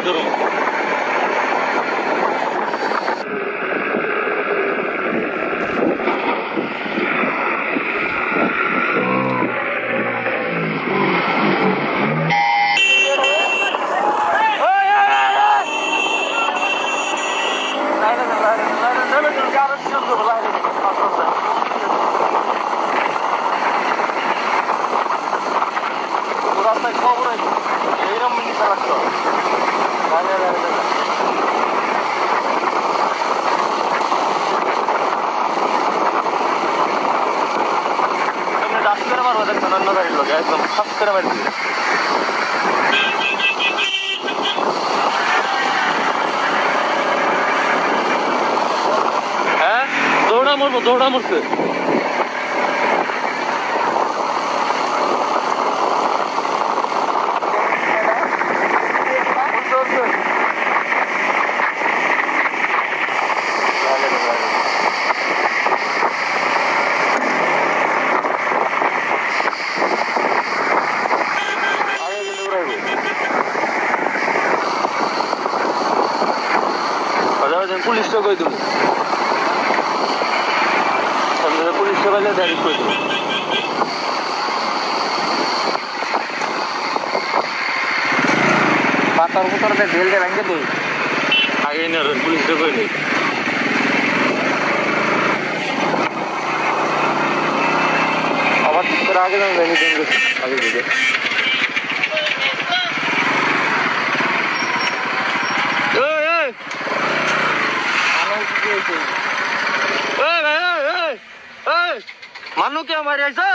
ধরুন রাস্তায় খবর আছে এইরকম মিনিট লাগতো ডাক করে মারবো দেখবেন অন্য গাড়ির লোক একদম খাপ করে মারি হ্যাঁ দৌড়া মরছে পুলিশটা কই দেবো পুলিশটা পাইলে ডাইরেক্ট কই দেবো পাতার ভিতরে ঢেল দিয়ে ভেঙে দিই আগে না পুলিশটা কই নেই আবার আগে না ভেঙে দেন আগে দিকে मानो क्या हमारे ऐसा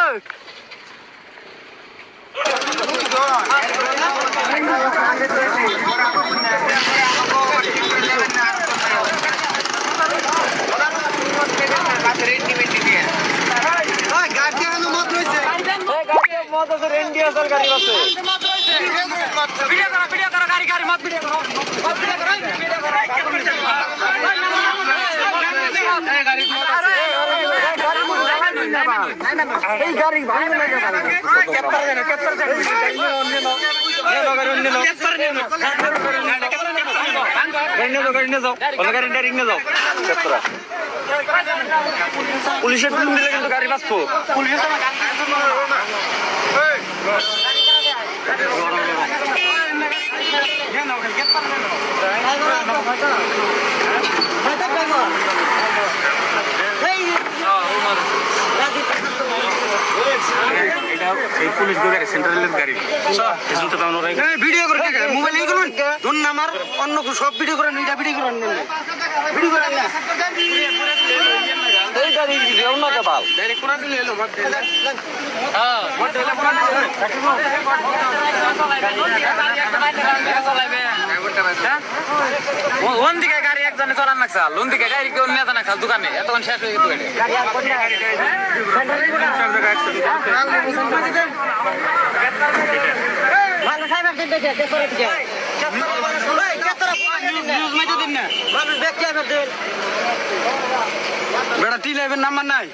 गाड़ी পুলিশের ফিল্ম দিলে কিন্তু গাড়ি বাঁচবো পুলিশ গাড়ি সেন্ট্রালের গাড়ি ভিডিও করে মোবাইল এইগুলো ধরুন আমার অন্য সব ভিডিও করেন এটা ভিডিও করেন ভিডিও করেন না দিকে গাড়ি একজনে চলান না খাল ওন দিকে গাড়ি কেউ নেতা না খাল দোকানে এতক্ষণ শেষ হয়ে গেছে বেটা টি লাইভের নাম্বার নাই